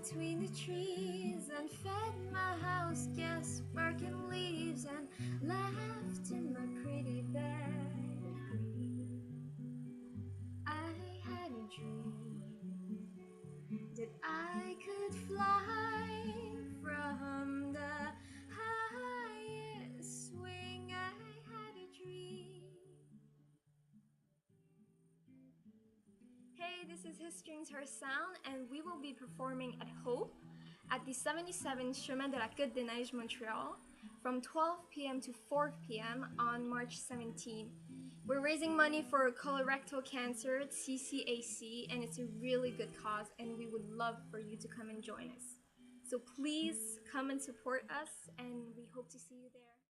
between the trees and fed my house guests barking leaves and laughed in my pretty bed of green. I had a dream that I could fly from the highest swing. I had a dream. Hey, this is His Strings Her Sound, and we will be performing at Hope at the 77 Chemin de la Côte-des-Neiges, Montreal, from 12 p.m. to 4 p.m. on March 17. We're raising money for colorectal cancer, CCAC, and it's a really good cause, and we would love for you to come and join us. So please come and support us, and we hope to see you there.